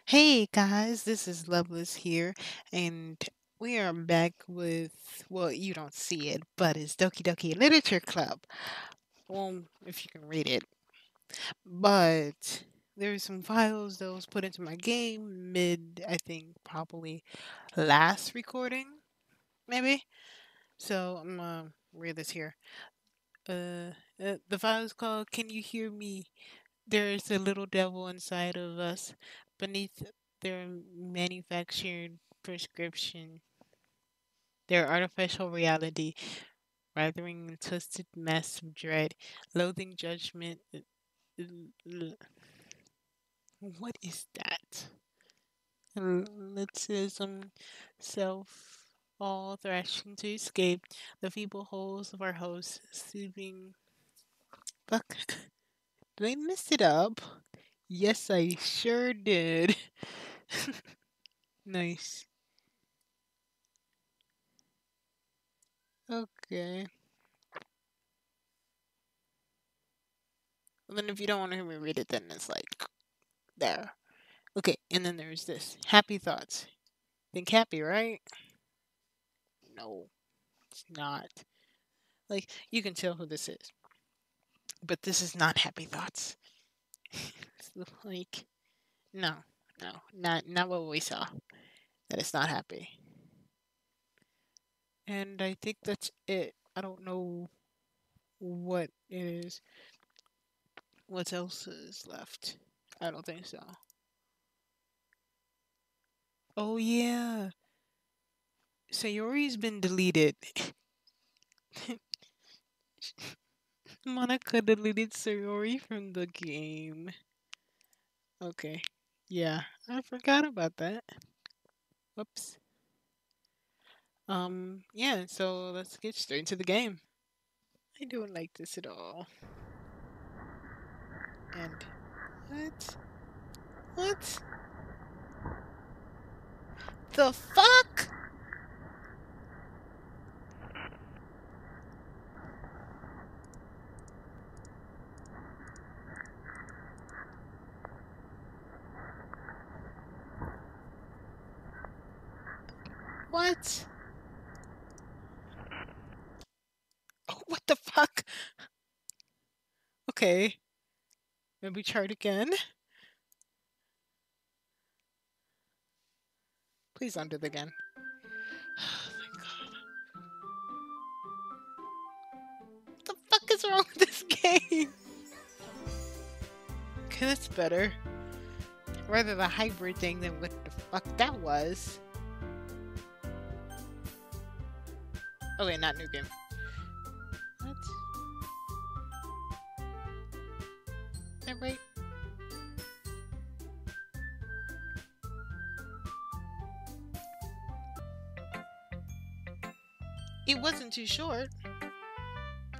Hey guys, this is Loveless here, and we are back with, well, you don't see it, but it's Doki Doki Literature Club. Well, if you can read it. But there's some files that was put into my game mid, I think, probably last recording, maybe. So I'm gonna read this here. The file is called Can You Hear Me? There's a little devil inside of us beneath their manufactured prescription, their artificial reality, writhing in twisted mess of dread, loathing judgment. What is that? Elitism, self, all thrashing to escape the feeble holes of our hosts, sleeping. Fuck. Did I mess it up? Yes, I sure did. Nice. Okay. And then if you don't want to hear me read it, then it's like there. Okay, and then there's this happy thoughts. Think happy, right? No, it's not. Like you can tell who this is, but this is not happy thoughts. It's like no, not what we saw. That it's not happy. And I think that's it. I don't know what it is. What else is left? I don't think so. Oh yeah, Sayori's been deleted. Monica deleted Sayori from the game. Okay. Yeah, I forgot about that. Whoops. Yeah, so let's get straight into the game. I don't like this at all. And what? What? The fuck? What? Oh, what the fuck? Okay. Maybe try it again. Please don't do it again. Oh my god. What the fuck is wrong with this game? Okay, that's better. Rather the hybrid thing than what the fuck that was. Oh wait, not new game. What? Is that right? It wasn't too short.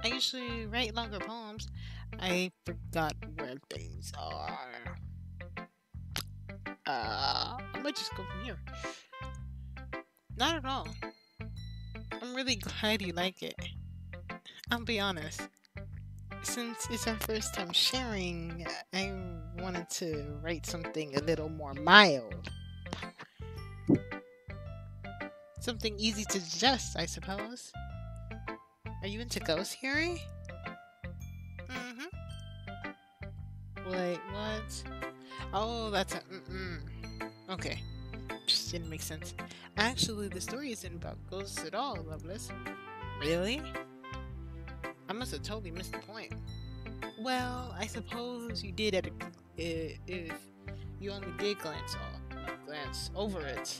I usually write longer poems. I forgot where things are. I might just go from here. Not at all. I'm really glad you like it. I'll be honest. Since it's our first time sharing, I wanted to write something a little more mild. Something easy to digest, I suppose. Are you into ghost hearing? Mm-hmm. Wait, what? Oh, that's a Okay. Just didn't make sense. Actually, the story isn't about ghosts at all, Loveless. Really? I must have totally missed the point. Well, I suppose you did if you only did glance over it.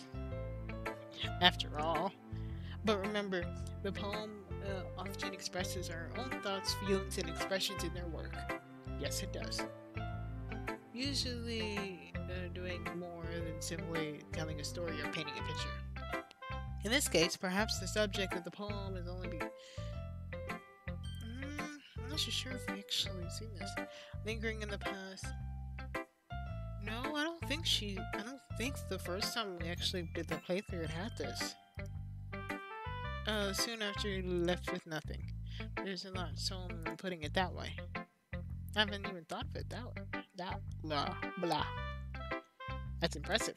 After all. But remember, the poem often expresses our own thoughts, feelings, and expressions in their work. Yes, it does. Usually doing more than simply telling a story or painting a picture. In this case, perhaps the subject of the poem is only I'm not so sure if we actually seen this. Lingering in the past. No, I don't think the first time we actually did the playthrough it had this. Soon after you left with nothing. There's a lot, so I'm putting it that way. I haven't even thought of it that way. That blah blah. That's impressive.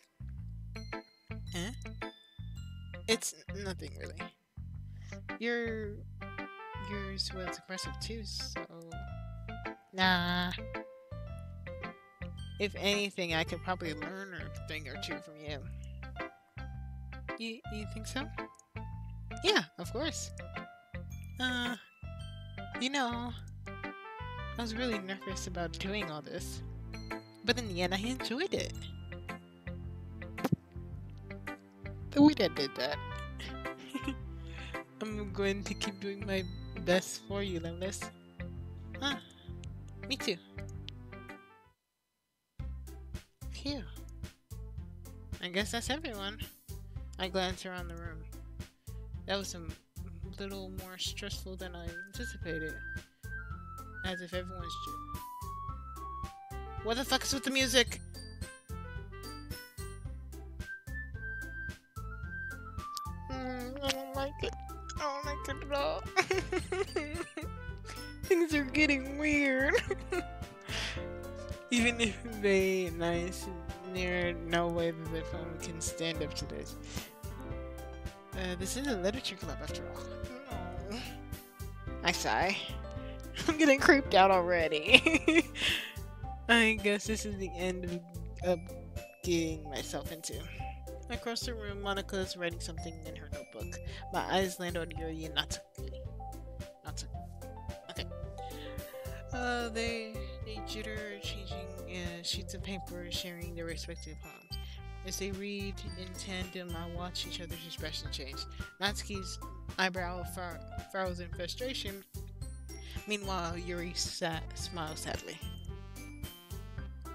Eh? It's nothing really. Your yours was impressive too, so nah. If anything, I could probably learn a thing or two from you. You think so? Yeah, of course. Uh, you know, I was really nervous about doing all this, but in the end, I enjoyed it. The way that did that. I'm going to keep doing my best for you, Loveless. Huh, me too. Phew. I guess that's everyone. I glanced around the room. That was a little more stressful than I anticipated. As if everyone's what the fuck is with the music? I don't like it. I don't like it at all. Things are getting weird. Even if they nice, there no way that the phone can stand up to this. This is a literature club after all. No. I sigh. I'm getting creeped out already. I guess this is the end of getting myself into. Across the room, Monica is writing something in her notebook. My eyes land on Yuri and Natsuki. Okay. They jitter, changing sheets of paper, sharing their respective poems. As they read in tandem, I watch each other's expression change. Natsuki's eyebrow furrows in frustration. Meanwhile, Yuri smiles sadly.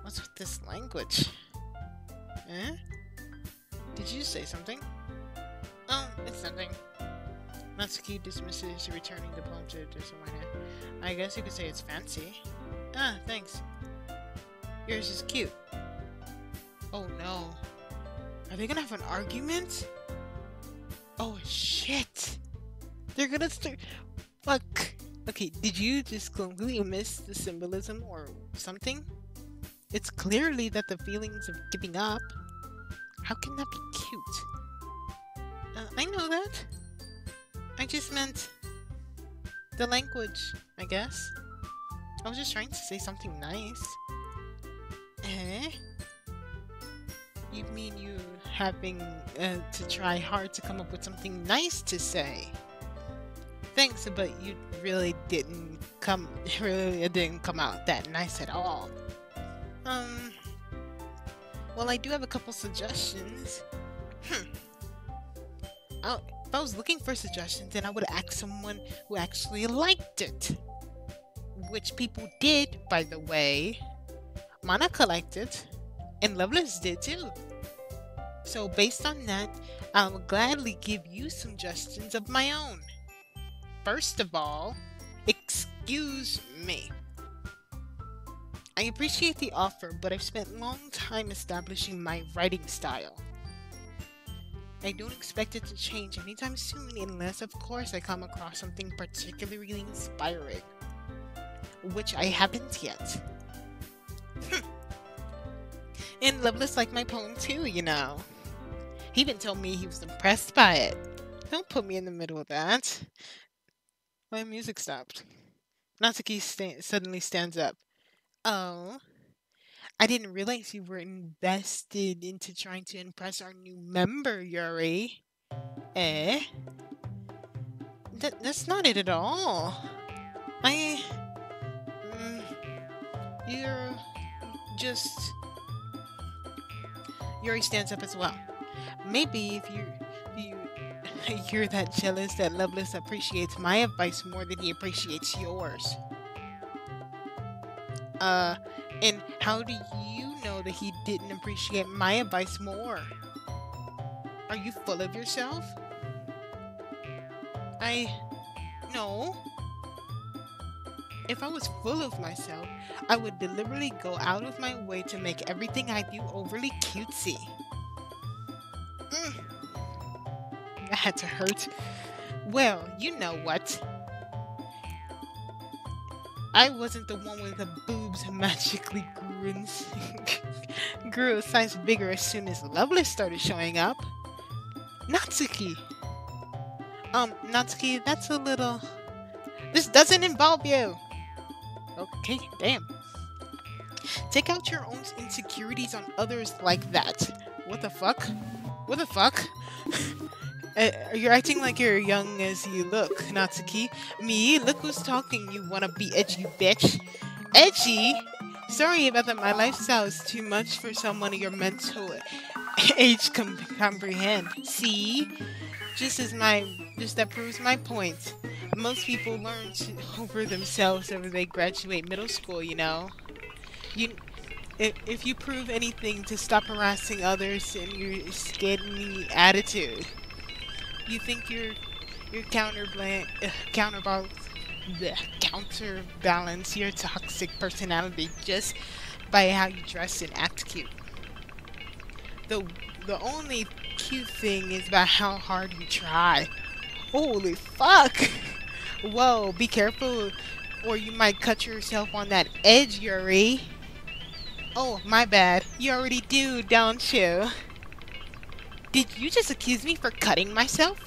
What's with this language? Eh? Did you say something? Oh, it's nothing. Natsuki dismisses, returning the poem to someone. I guess you could say it's fancy. Ah, thanks. Yours is cute. Oh no. Are they gonna have an argument? Oh shit. They're gonna start. Fuck. Okay, did you just completely miss the symbolism or something? It's clearly that the feelings of giving up. How can that be cute? I know that. I just meant the language, I guess. I was just trying to say something nice. Eh? You mean you having to try hard to come up with something nice to say? Thanks, but you really didn't come. It didn't come out that nice at all. Well, I do have a couple suggestions. If I was looking for suggestions, then I would ask someone who actually liked it. Which people did, by the way. Monica liked it, and Loveless did too. So based on that, I'll gladly give you suggestions of my own. First of all, excuse me. I appreciate the offer, but I've spent a long time establishing my writing style. I don't expect it to change anytime soon unless, of course, I come across something particularly inspiring. Which I haven't yet. And Loveless liked my poem too, you know. He even told me he was impressed by it. Don't put me in the middle of that. My music stopped. Natsuki suddenly stands up. Oh, I didn't realize you were invested into trying to impress our new member, Yuri. Eh? That's not it at all. You're just... Yuri stands up as well. Maybe if you're that jealous that Loveless appreciates my advice more than he appreciates yours. And how do you know that he didn't appreciate my advice more? Are you full of yourself? No. If I was full of myself, I would deliberately go out of my way to make everything I do overly cutesy. That had to hurt. Well, you know what? I wasn't the one with the boobs magically grew a size bigger as soon as Loveless started showing up. Natsuki. Natsuki, that's a little. This doesn't involve you. Okay, damn. Take out your own insecurities on others like that. What the fuck? What the fuck? You're acting like you're young as you look, Natsuki. Me? Look who's talking, you wanna be edgy bitch. Edgy? Sorry about that, my lifestyle is too much for someone of your mental age comprehend. See? Just that proves my point. Most people learn over themselves after they graduate middle school, you know. You, if you prove anything to stop harassing others in your skinny attitude, you think your counterbalance your toxic personality just by how you dress and act cute. The the only cute thing is about how hard you try. Holy fuck! Whoa, be careful, or you might cut yourself on that edge, Yuri. Oh, my bad. You already do, don't you? Did you just accuse me for cutting myself?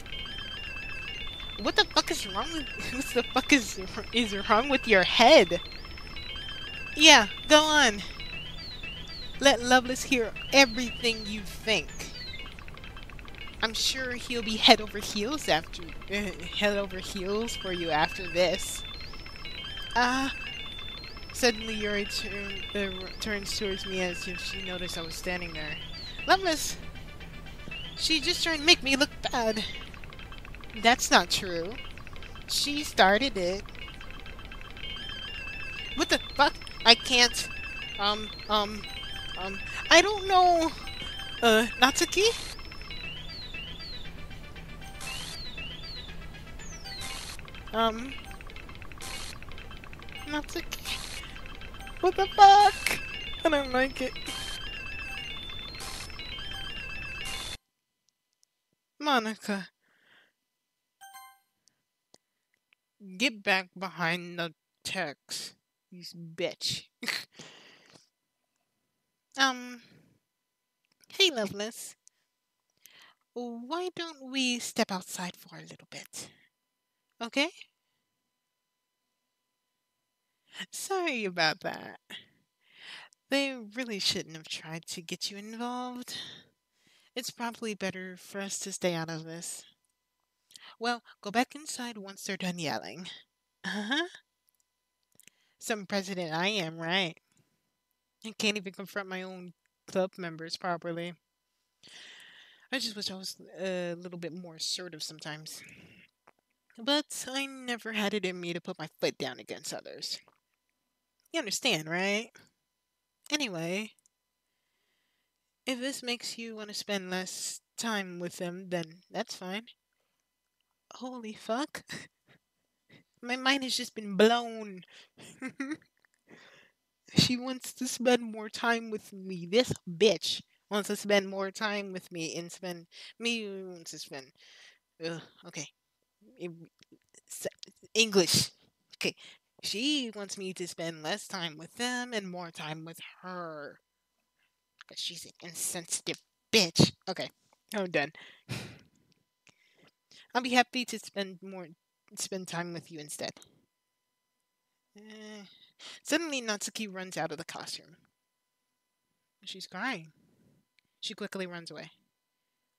What the fuck is wrong with what the fuck is wrong with your head? Yeah, go on. Let Loveless hear everything you think. I'm sure he'll be head over heels for you after this. Ah. Suddenly Yuri turns towards me as if she noticed I was standing there. Loveless! She just trying to make me look bad. That's not true. She started it. What the fuck? I can't. Um, um, I don't know. Natsuki? Natsuki. What the fuck? I don't like it. Monica, get back behind the text. You bitch. um, hey, Loveless. Why don't we step outside for a little bit? Okay? Sorry about that. They really shouldn't have tried to get you involved. It's probably better for us to stay out of this. Well, go back inside once they're done yelling. Uh-huh. Some president I am, right? I can't even confront my own club members properly. I just wish I was a little bit more assertive sometimes. But I never had it in me to put my foot down against others. You understand, right? Anyway, if this makes you want to spend less time with them, then that's fine. Holy fuck. My mind has just been blown. She wants to spend more time with me. This bitch wants to spend more time with me and spend. Me wants to spend. Okay. English. Okay. She wants me to spend less time with them and more time with her. Because she's an insensitive bitch. Okay. I'm done. I'll be happy to spend time with you instead. Eh. Suddenly, Natsuki runs out of the classroom. She's crying. She quickly runs away.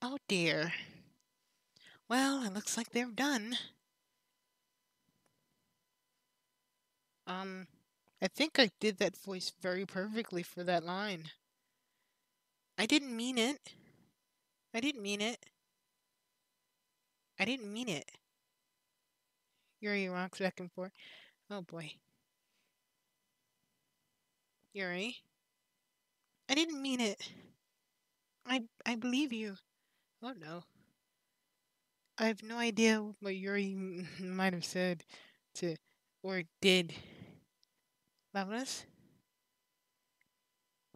Oh dear. Well, it looks like they're done. Um, I think I did that voice very perfectly for that line. I didn't mean it. I didn't mean it. I didn't mean it. Yuri rocks back and forth. Oh boy. Yuri? I didn't mean it. I believe you. Oh no. I have no idea what Yuri might have said to or did. Loveless?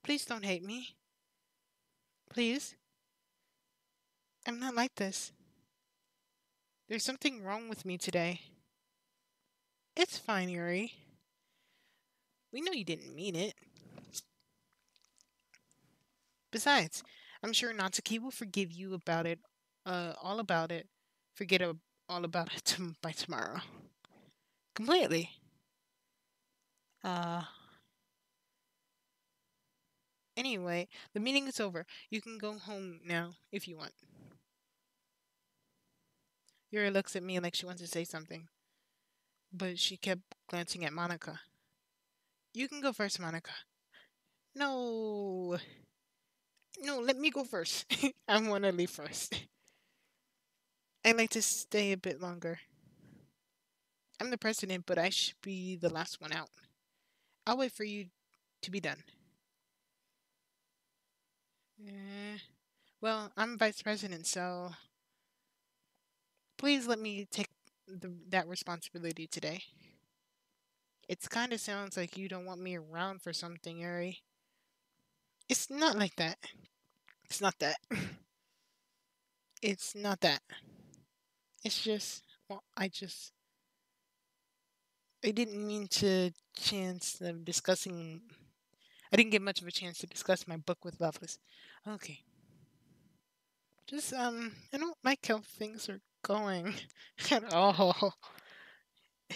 Please don't hate me. Please. I'm not like this. There's something wrong with me today. It's fine, Yuri. We know you didn't mean it. Besides, I'm sure Natsuki will forgive you about it, all about it. Forget all about it by tomorrow. Completely. Uh, anyway, the meeting is over. You can go home now if you want. Yuri looks at me like she wants to say something, but she kept glancing at Monica. You can go first, Monica. No, no, let me go first. I want to leave first. I'd like to stay a bit longer. I'm the president, but I should be the last one out. I'll wait for you to be done. Eh, well, I'm vice president, so please let me take that responsibility today. It kind of sounds like you don't want me around for something, Yuri. It's not like that. It's not that. It's not that. It's just, well, I didn't mean to chance of discussing. I didn't get much of a chance to discuss my book with Loveless. Okay. Just, I don't like how things are going at all.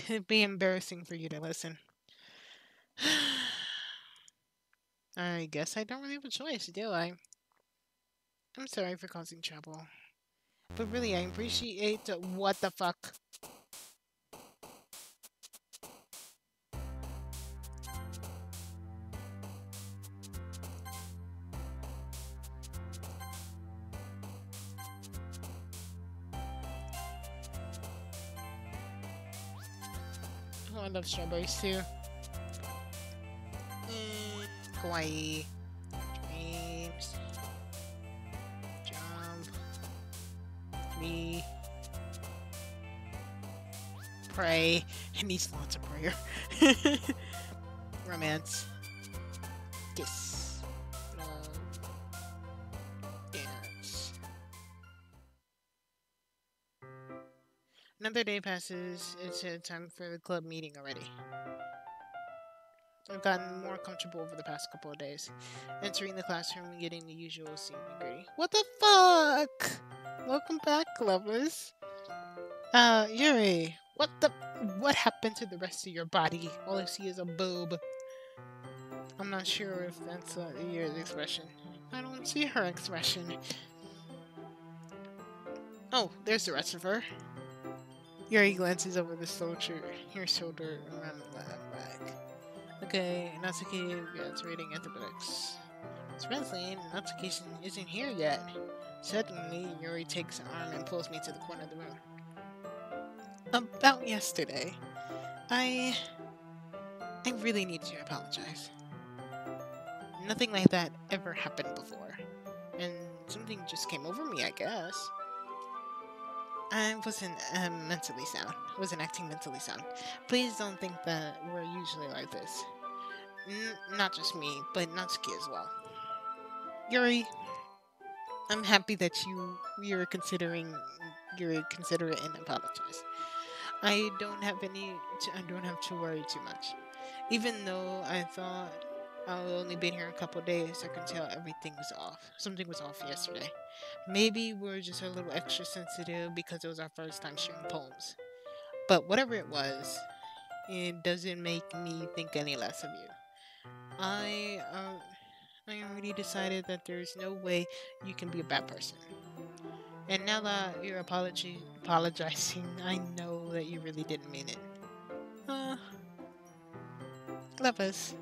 It'd be embarrassing for you to listen. I guess I don't really have a choice, do I? I'm sorry for causing trouble. But really, I appreciate what the fuck. Oh, I love strawberries too. Kawaii. Dreams. Jump. Me. Pray. It needs lots of prayer. Romance. Kiss. Love. Dance. Another day passes. It's time for the club meeting already. I've gotten more comfortable over the past couple of days. Entering the classroom and getting the usual scene and gritty. What the fuck? Welcome back, Loveless. Yuri, what happened to the rest of your body? All I see is a boob. I'm not sure if that's Yuri's expression. I don't see her expression. Oh, there's the rest of her. Yuri glances over her shoulder around the back. Okay, Natsuki gets reading antibiotics. Surprisingly, Natsuki isn't here yet. Suddenly, Yuri takes an arm and pulls me to the corner of the room. About yesterday, I really need to apologize. Nothing like that ever happened before, and something just came over me, I guess. I wasn't mentally sound. I wasn't acting mentally sound. Please don't think that we're usually like this. Not just me, but Natsuki as well. Yuri, I'm happy that you're considering you're considerate and apologize. I don't have to worry too much. Even though I thought I'll only been here a couple days, I could tell everything was off. Something was off yesterday. Maybe we're just a little extra sensitive because it was our first time sharing poems. But whatever it was, it doesn't make me think any less of you. I already decided that there's no way you can be a bad person. And now that you're apologizing, I know that you really didn't mean it. Love us.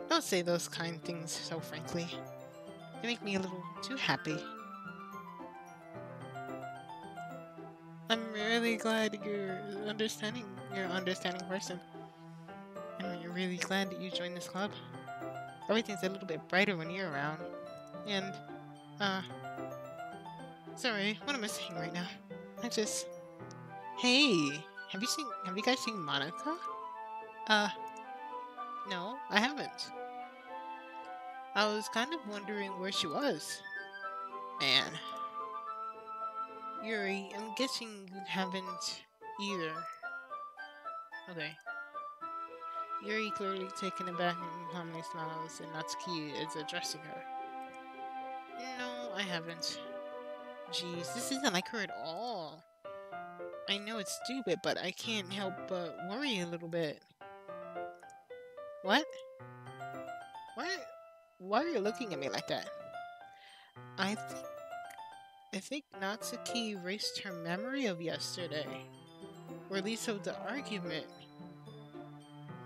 Don't say those kind things so frankly. They make me a little too happy. I'm really glad you're an understanding person. I'm really glad that you joined this club. Everything's a little bit brighter when you're around. And, sorry, what am I saying right now? Hey, have you guys seen Monica? No, I haven't. I was kind of wondering where she was. Man. Yuri, I'm guessing you haven't either. Okay. Yuri clearly taken aback and calmly smiles, and Natsuki is addressing her. No, I haven't. Jeez, this isn't like her at all. I know it's stupid, but I can't help but worry a little bit. What? Why? Why are you looking at me like that? I think I think Natsuki erased her memory of yesterday, or at least of the argument.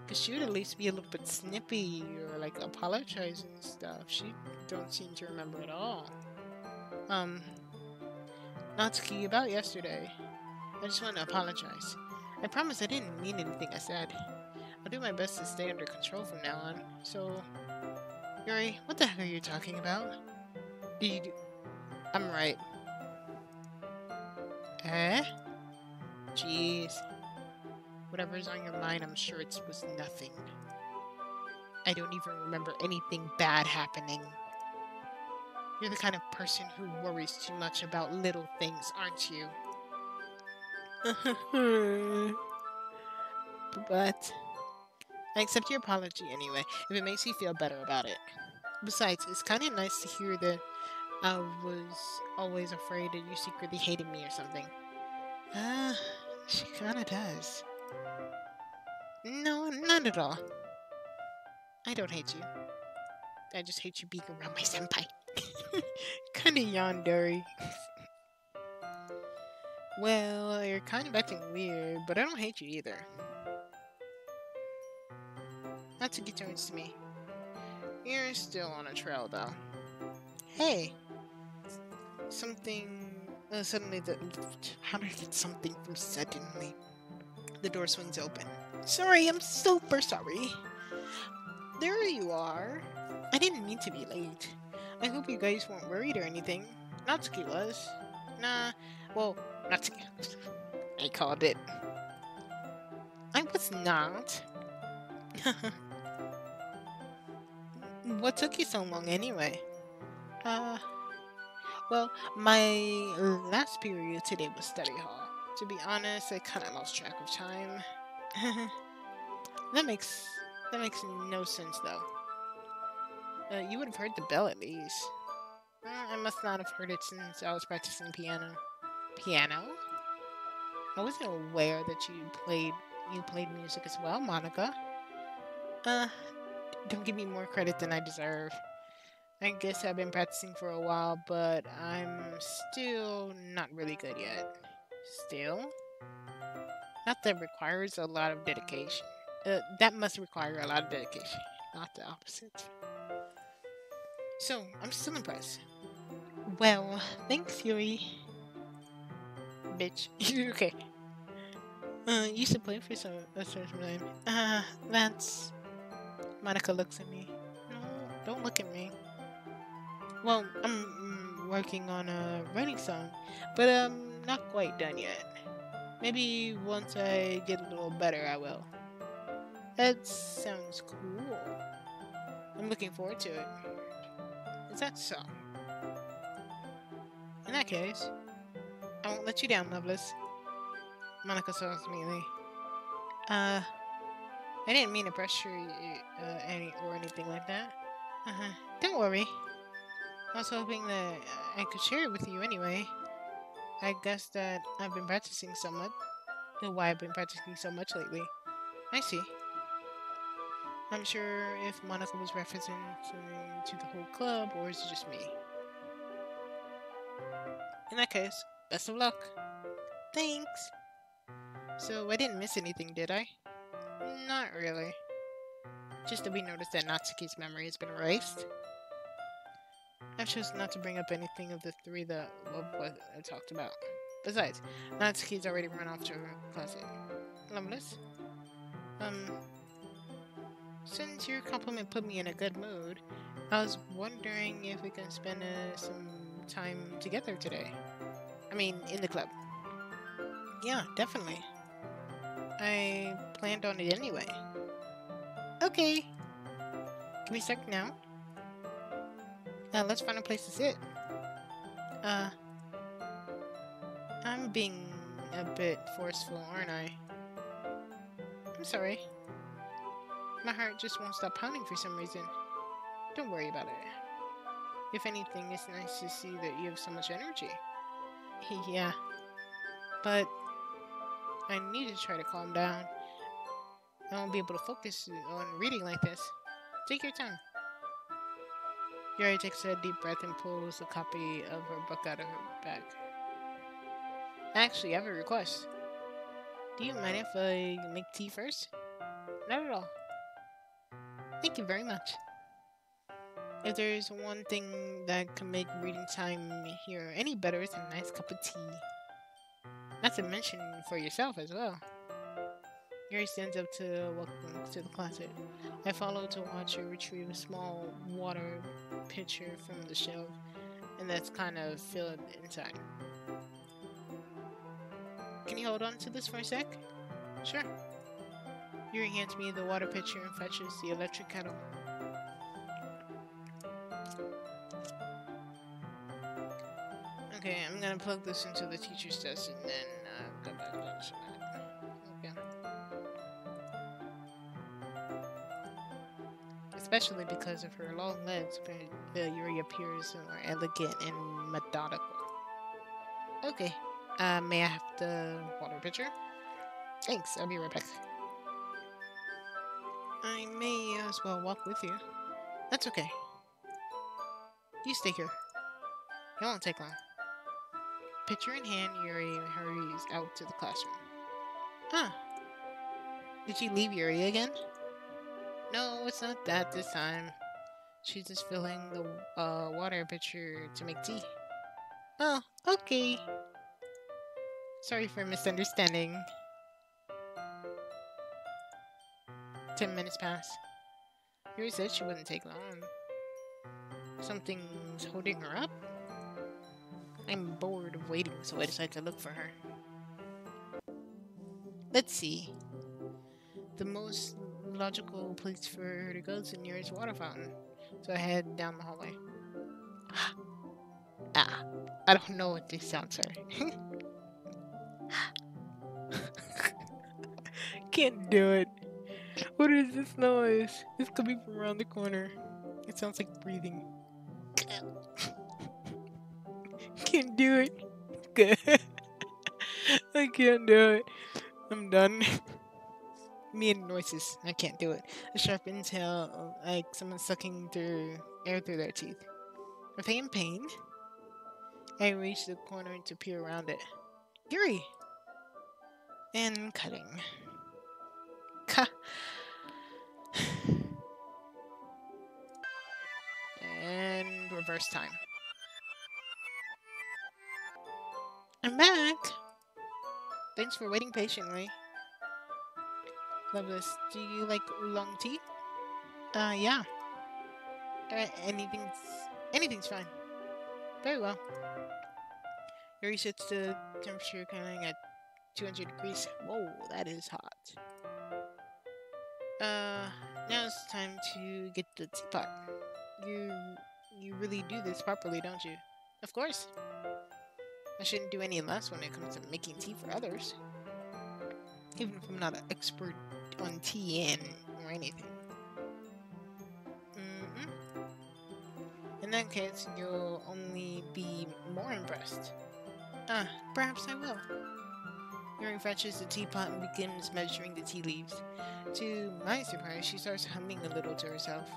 Cause she would at least be a little bit snippy or like apologize and stuff. She don't seem to remember at all. Um, Natsuki, about yesterday. I just want to apologize. I promise I didn't mean anything I said. I'll do my best to stay under control from now on. So, Yuri, what the heck are you talking about? You, I'm right. Eh? Jeez. Whatever's on your mind, I'm sure it was nothing. I don't even remember anything bad happening. You're the kind of person who worries too much about little things, aren't you? But I accept your apology anyway, if it makes you feel better about it. Besides, it's kind of nice to hear that I was always afraid that you secretly hated me or something. Uh, she kind of does. No, not at all. I don't hate you. I just hate you being around my senpai. Kinda yandere. Well, you're kind of acting weird, but I don't hate you either. Natsuki turns to me. You're still on a trail, though. Hey! Something... suddenly the... How did I get something from suddenly? The door swings open. Sorry, I'm super sorry. There you are. I didn't mean to be late. I hope you guys weren't worried or anything. Natsuki was. Nah, well, Natsuki. I called it. I was not. What took you so long anyway? Well, my last period today was study hall. To be honest, I kind of lost track of time. That makes no sense though. You would have heard the bell at least. I must not have heard it since I was practicing piano. Piano? I wasn't aware that you played music as well, Monica. Uh, don't give me more credit than I deserve. I guess I've been practicing for a while, but I'm still not really good yet. Still? Not that requires a lot of dedication. That must require a lot of dedication, not the opposite. So, I'm still impressed. Well, thanks, Yuri. Bitch. Okay. You should play for a certain time. That's... Monica looks at me. No, don't look at me. Well, I'm working on a writing song, but I'm not quite done yet. Maybe once I get a little better, I will. That sounds cool. I'm looking forward to it. Is that so? In that case, I won't let you down, Loveless. Monica says immediately. I didn't mean to pressure you anything like that. Don't worry. I was hoping that I could share it with you anyway. I guess that I've been practicing so much. Why I've been practicing so much lately. I see. I'm sure if Monica was referencing to the whole club, or is it just me? In that case, best of luck. Thanks. So I didn't miss anything, did I? Not really. Just that we noticed that Natsuki's memory has been erased. I chose not to bring up anything of the three that I talked about. Besides, Natsuki's already run off to her closet. Loveless? Since your compliment put me in a good mood, I was wondering if we can spend some time together today. I mean, in the club. Yeah, definitely. I planned on it anyway. Okay. Can we start now? Let's find a place to sit. I'm being a bit forceful, aren't I? I'm sorry. My heart just won't stop pounding for some reason. Don't worry about it. If anything, it's nice to see that you have so much energy. Yeah, but I need to try to calm down. I won't be able to focus on reading like this. Take your time. Yuri takes a deep breath and pulls a copy of her book out of her bag. Actually, I have a request. Do you mind if I make tea first? Not at all. Thank you very much. If there's one thing that can make reading time here any better, it's a nice cup of tea. Not to mention for yourself as well. Yuri stands up to welcome to the closet. I follow to watch her retrieve a small water pitcher from the shelf, and that's kind of filled inside. Can you hold on to this for a sec? Sure. Yuri hands me the water pitcher and fetches the electric kettle. Okay, I'm gonna plug this into the teacher's desk and then go back to that. Okay. Especially because of her long legs, Yuri appears more elegant and methodical. Okay, may I have the water pitcher? Thanks, I'll be right back. I may as well walk with you. That's okay. You stay here. It won't take long. Pitcher in hand, Yuri hurries out to the classroom. Huh. Did she leave Yuri again? No, it's not that this time. She's just filling the water pitcher to make tea. Oh, okay. Sorry for misunderstanding. 10 minutes pass. Yuri said she wouldn't take long. Something's holding her up? I'm bored of waiting, so I decide to look for her. Let's see. The most logical place for her to go is the nearest water fountain. So I head down the hallway. I don't know what these sounds are. Can't do it. What is this noise? It's coming from around the corner. It sounds like breathing. Can't do it. Good. I can't do it. I'm done. Me and noises. I can't do it. A sharp inhale, like someone sucking through air through their teeth. Are they in pain? I reach the corner to peer around it. Yuri! And cutting. And reverse time. I'm back! Thanks for waiting patiently. Loveless, do you like oolong tea? Yeah. Anything's fine. Very well. Yuri sets the temperature coming at 200 degrees. Whoa, that is hot. Now it's time to get the teapot. You really do this properly, don't you? Of course. I shouldn't do any less when it comes to making tea for others. Even if I'm not an expert on tea or anything. In that case, you'll only be more impressed. Perhaps I will. Yuri fetches the teapot and begins measuring the tea leaves. To my surprise, she starts humming a little to herself.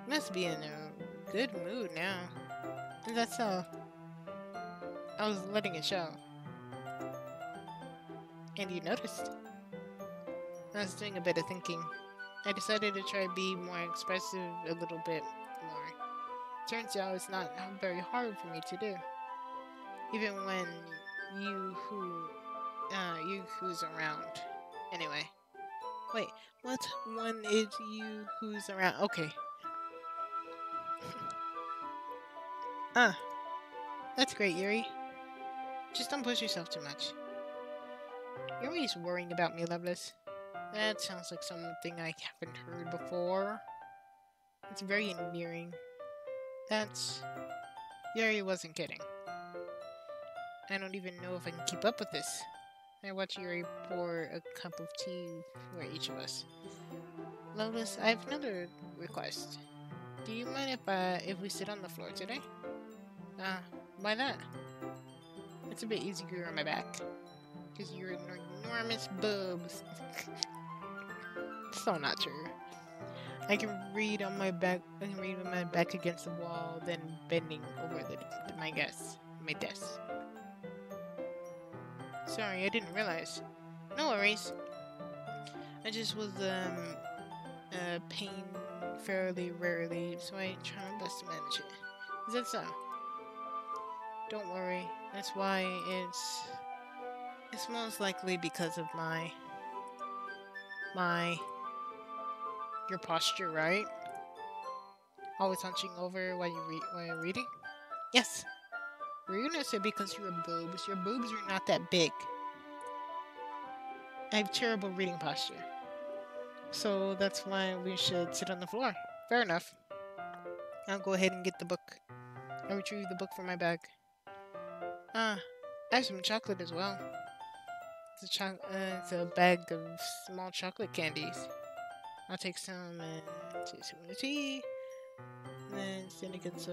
Must be in a good mood now. And that's all. I was letting it show. And you noticed. I was doing a bit of thinking. I decided to try to be more expressive a little bit more. Turns out it's not very hard for me to do. Even when who's around. Anyway. Wait, what one is you who's around? Okay. That's great, Yuri. Just don't push yourself too much. You're always worrying about me, Loveless. That sounds like something I haven't heard before. It's very endearing. Yuri wasn't kidding. I don't even know if I can keep up with this. I watch Yuri pour a cup of tea for each of us. Loveless, I have another request. Do you mind if we sit on the floor today? Uh, why that? It's a bit easier on my back. Because you're enormous boobs. So not true. I can read on my back. I can read with my back against the wall, then bending over my desk. Sorry, I didn't realize. No worries. I just was pain fairly rarely, so I try my best to manage it. Is that so? Don't worry. That's why it's most likely because of my your posture, right? Always hunching over while you're reading. Yes. Were you gonna say because you're boobs? Your boobs are not that big. I have terrible reading posture. So that's why we should sit on the floor. Fair enough. I'll go ahead and get the book. I retrieve the book from my bag. Ah, I have some chocolate as well. It's a bag of small chocolate candies. I'll take some and taste some of the tea. And then Cindy gets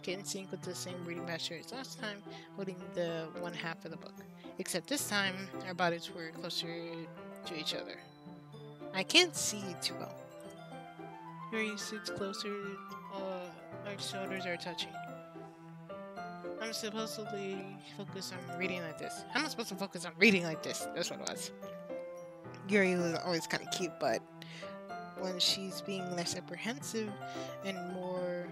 get in sync with the same reading posture as last time, holding the one half of the book. Except this time, our bodies were closer to each other. I can't see too well. Yuri sits closer, our shoulders are touching. I'm supposedly focused on reading like this. How am I supposed to focus on reading like this? That's what it was. Yuri was always kind of cute, but when she's being less apprehensive and more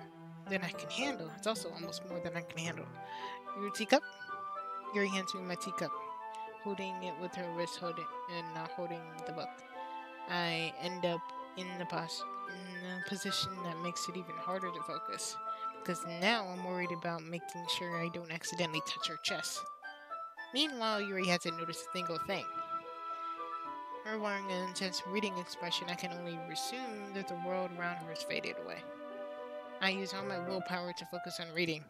than I can handle, it's also almost more than I can handle. Your teacup? Yuri hands me my teacup, holding it with her wrist holding the book. I end up in a position that makes it even harder to focus, because now I'm worried about making sure I don't accidentally touch her chest. Meanwhile, Yuri hasn't noticed a single thing. Her wearing an intense reading expression, I can only assume that the world around her has faded away. I use all my willpower to focus on reading.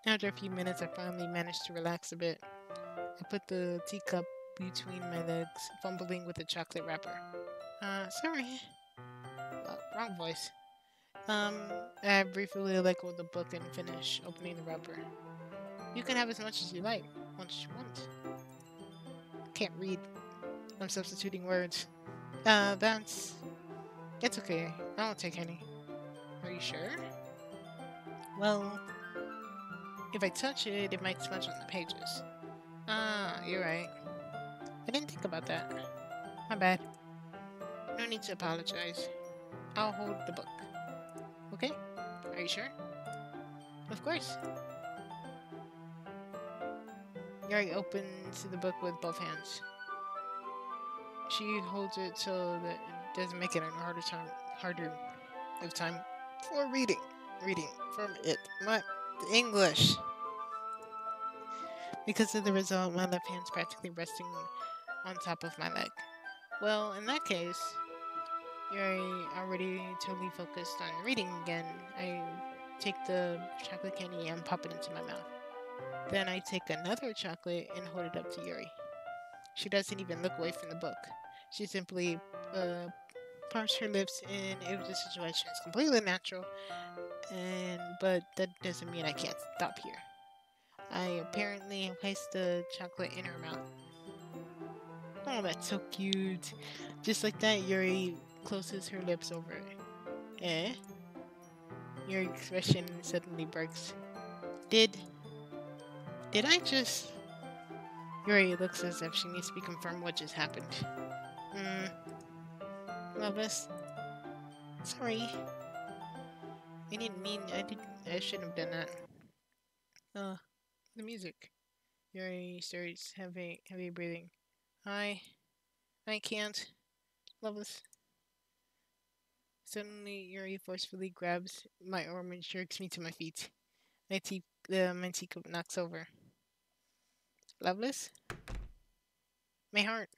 After a few minutes, I finally managed to relax a bit. I put the teacup between my legs, fumbling with the chocolate wrapper. Sorry. Wrong voice. I briefly let go of the book and finish opening the wrapper. You can have as much as you like, once you want. Can't read. I'm substituting words. It's okay. I won't take any. Are you sure? Well, if I touch it, it might smudge on the pages. Ah, you're right. I didn't think about that. My bad. No need to apologize. I'll hold the book. Okay? Are you sure? Of course. Yuri opens the book with both hands. She holds it so that it doesn't make it a harder of time for reading from it. My English. Because of the result, my left hand's practically resting on top of my leg. Well, in that case, you're already totally focused on reading again. I take the chocolate candy and pop it into my mouth. Then I take another chocolate and hold it up to Yuri. She doesn't even look away from the book. She simply parts her lips, and if the situation is completely natural, but that doesn't mean I can't stop here. I apparently placed the chocolate in her mouth. Oh, that's so cute. Just like that, Yuri closes her lips over it. Eh? Your expression suddenly breaks. Did I just... Yuri looks as if she needs to be confirmed what just happened. Loveless. Sorry. I shouldn't have done that. The music. Yuri starts heavy breathing. I can't. Loveless. Suddenly, Yuri forcefully grabs my arm and jerks me to my feet. My teacup knocks over. Loveless? My heart.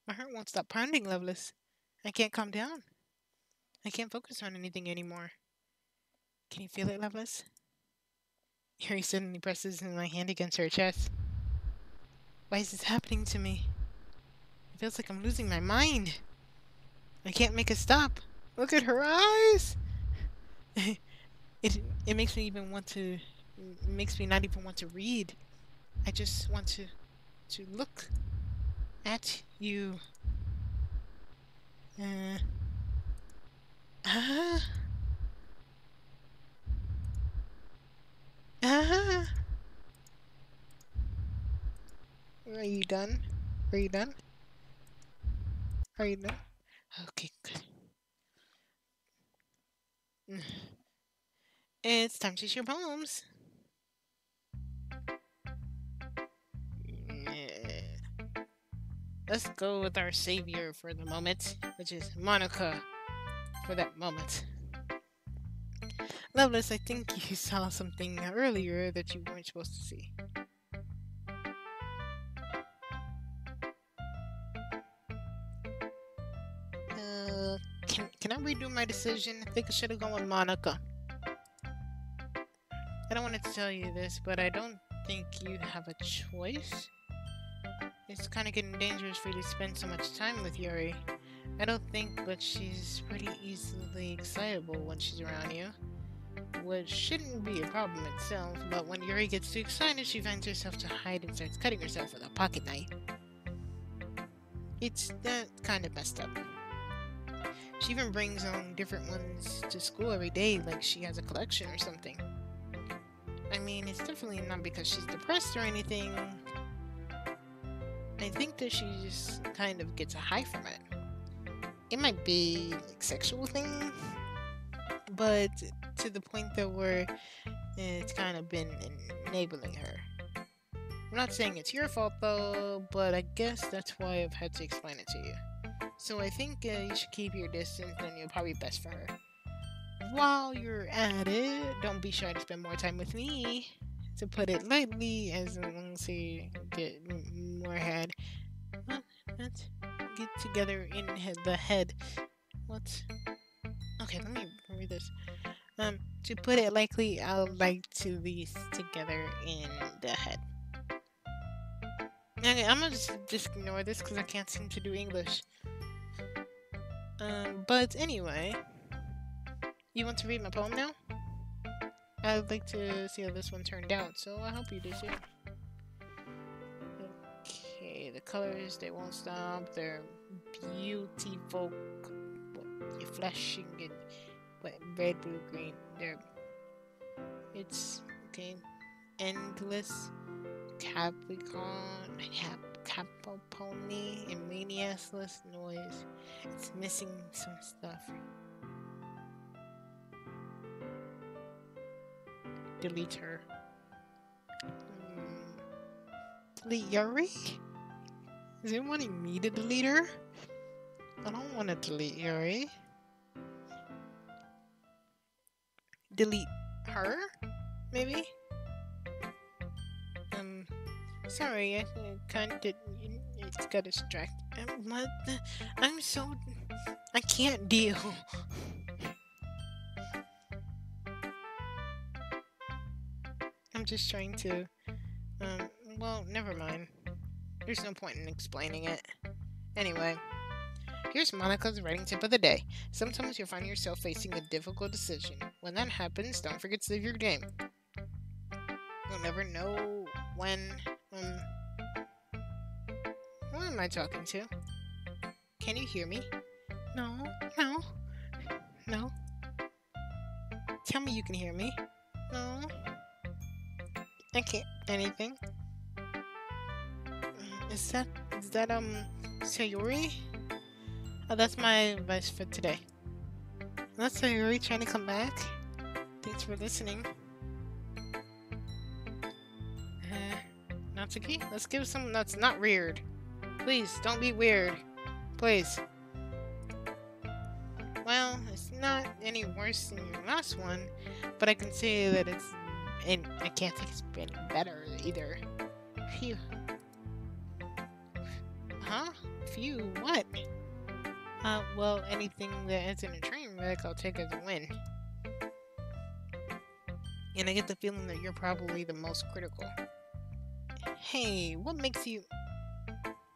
My heart won't stop pounding, Loveless. I can't calm down. I can't focus on anything anymore. Can you feel it, Loveless? Yuri suddenly presses my hand against her chest. Why is this happening to me? feels like I'm losing my mind. I can't make it stop. Look at her eyes. It makes me even want to. It makes me not even want to read. I just want to look at you. Ah, ah. Are you done? Are you done? Are you done? Okay, good. It's time to share poems. Let's go with our savior for the moment, which is Monica for that moment. Loveless, I think you saw something earlier that you weren't supposed to see. Can I redo my decision? I think I should have gone with Monica. I don't want to tell you this, but I don't think you have a choice. It's kind of getting dangerous for you to spend so much time with Yuri. I don't think, but she's pretty easily excitable when she's around you. Which shouldn't be a problem itself, but when Yuri gets too excited, she finds herself to hide and starts cutting herself with a pocket knife. It's that kind of messed up. She even brings on different ones to school every day, like she has a collection or something. I mean, it's definitely not because she's depressed or anything. I think that she just kind of gets a high from it. It might be like sexual thing, but to the point that where it's kind of been enabling her. I'm not saying it's your fault though, but I guess that's why I've had to explain it to you. So I think you should keep your distance, and you're probably best for her. While you're at it, don't be shy to spend more time with me. To put it lightly, as long as you get more head. Let's get together in the head. What? Okay, let me read this. To put it lightly, I would like to be together in the head. Okay, I'm gonna just ignore this because I can't seem to do English. But anyway, you want to read my poem now? I'd like to see how this one turned out, so I hope you do too. Okay, the colors, they won't stop. They're beautiful, flashing in red, blue, green. It's okay. Endless Capricorn, Capopony, and meaningless noise. It's missing some stuff. Delete her. Delete Yuri? Is it wanting me to delete her? I don't want to delete Yuri. Delete her? Maybe? Sorry, I kind of it's got distracted. I'm so... I can't deal. I'm just trying to... well, never mind. There's no point in explaining it. Anyway, here's Monica's writing tip of the day. Sometimes you'll find yourself facing a difficult decision. When that happens, don't forget to save your game. You'll never know when... Who am I talking to? Can you hear me? No. Tell me you can hear me. No. I can't. Anything? Is that Sayori? Oh, that's my advice for today. That's Sayori trying to come back. Thanks for listening. Natsuki, let's give something that's not weird. Please, don't be weird. Please. Well, it's not any worse than your last one, but I can say that it's... and I can't think it's been better either. Phew. Huh? Phew, what? Well, anything that ends in a train wreck, I'll take as a win. And I get the feeling that you're probably the most critical. Hey, what makes you...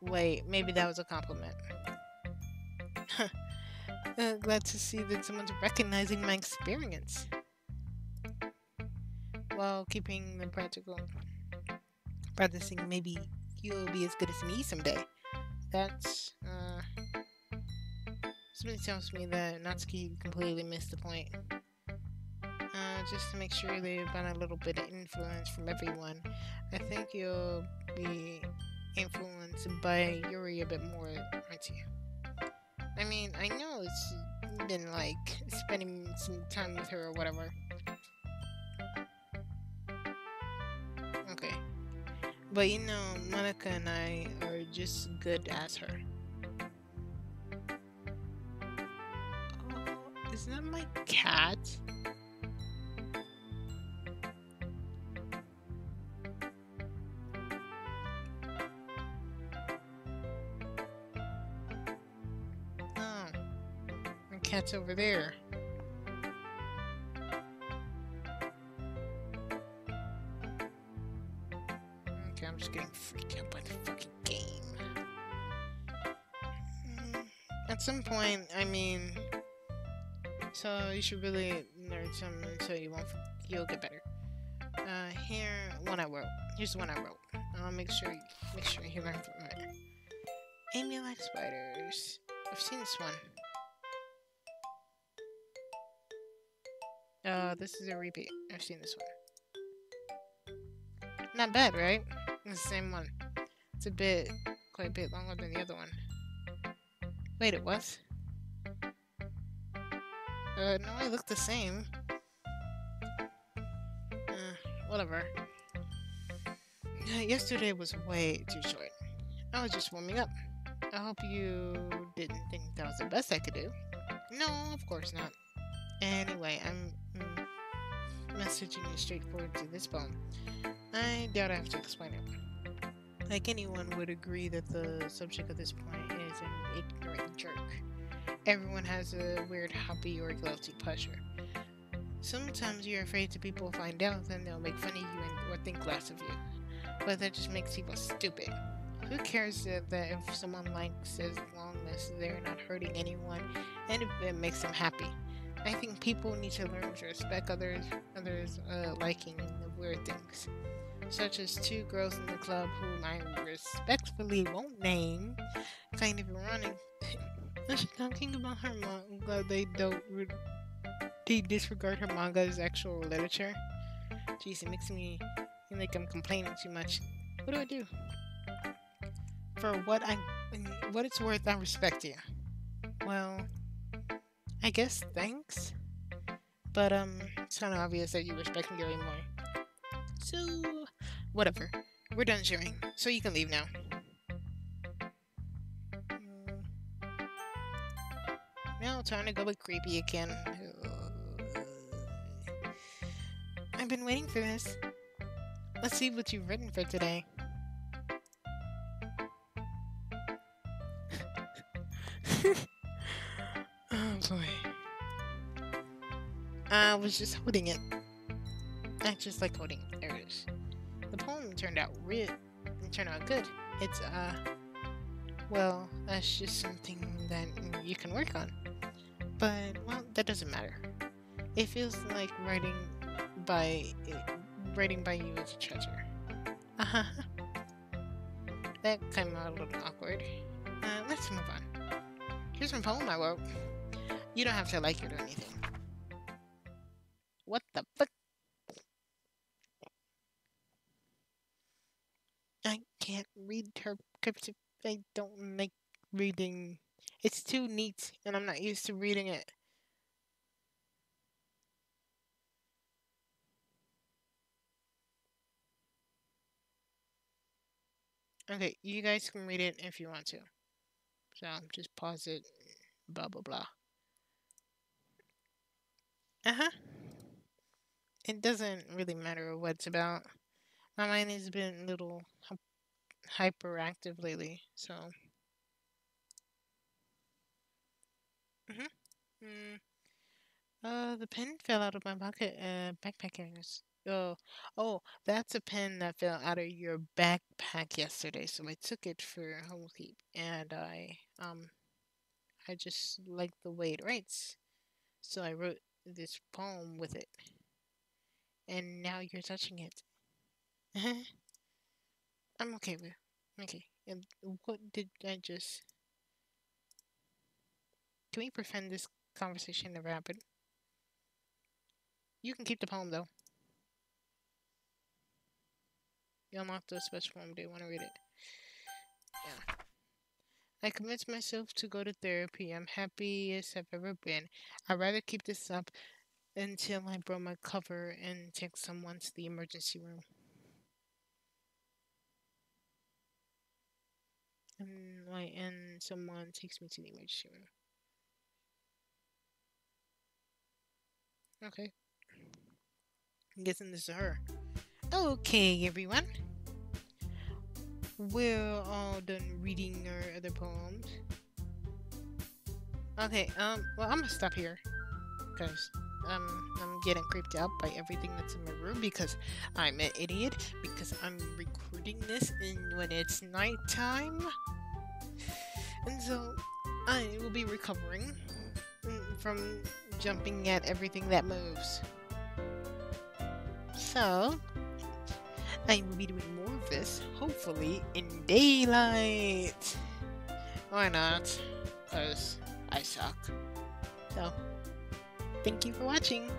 Wait, maybe that was a compliment. Glad to see that someone's recognizing my experience while keeping the practical practicing. Maybe you'll be as good as me someday. That's something tells me that Natsuki completely missed the point. Just to make sure they've got a little bit of influence from everyone. I think you'll be influenced by Yuri a bit more, aren't you? I mean, I know it's been like spending some time with her or whatever. Okay. But you know, Monica and I are just good as her. Oh, is that my cat? Oh, my cat's over there. Okay, I'm just getting freaked out by the fucking game. At some point, I mean, so you should really learn something so you'll get better. Here, one I wrote. Here's the one I wrote. I'll make sure you learn from it. Amy likes spiders. I've seen this one. This is a repeat. I've seen this one. Not bad, right? It's the same one. It's quite a bit longer than the other one. Wait, it was? No, it looked the same. Whatever. Yesterday was way too short. I was just warming up. I hope you didn't think that was the best I could do. No, of course not. Anyway, I'm messaging you straightforward to this poem. I doubt I have to explain it. Like anyone would agree that the subject of this poem is an ignorant jerk. Everyone has a weird hobby or guilty pleasure. Sometimes you're afraid that people find out, then they'll make fun of you or think less of you. But that just makes people stupid. Who cares that if someone likes as long as they're not hurting anyone and if it makes them happy? I think people need to learn to respect others liking the weird things. Such as two girls in the club whom I respectfully won't name. Kind of ironic. Was she talking about her manga? They disregard her manga as actual literature. Jeez, it makes me feel like I'm complaining too much. What do I do? For what it's worth, I respect you. Well, I guess thanks. But it's kind of obvious that you respect me way more. So, whatever. We're done sharing, so you can leave now. Now, time to go with creepy again. I've been waiting for this. Let's see what you've written for today. Oh boy. I was just holding it. I just like holding it. There it is. The poem turned out good. It's well, that's just something that you can work on. But well, that doesn't matter. It feels like writing by you is a treasure. Uh-huh. That came out a little awkward. Let's move on. Here's my poem I wrote. You don't have to like it or anything. What the fuck? I can't read her cursive. I don't like reading. It's too neat, and I'm not used to reading it. Okay, you guys can read it if you want to. So just pause it. Blah blah blah. Uh-huh. It doesn't really matter what it's about. My mind has been a little hyperactive lately, so. Mm-hmm. The pen fell out of my pocket, backpack areas. That's a pen that fell out of your backpack yesterday, so I took it for home keep, and I just like the way it writes, so I wrote this poem with it, and now you're touching it. I'm okay with. Okay, and what did I just? Can we pretend this conversation never happened? You can keep the poem though. You unlocked the special poem. Do you want to read it? Yeah. I convinced myself to go to therapy. I'm happiest I've ever been. I'd rather keep this up until I blow my cover and take someone to the emergency room. And someone takes me to the emergency room. Okay. I'm guessing this is her. Okay, everyone. We're all done reading our other poems. Okay, well, I'm gonna stop here. Because I'm getting creeped out by everything that's in my room because I'm an idiot because I'm recording this when it's nighttime, and so I will be recovering from jumping at everything that moves. So I will be doing more of this, hopefully in daylight. Why not? Because I suck. So thank you for watching.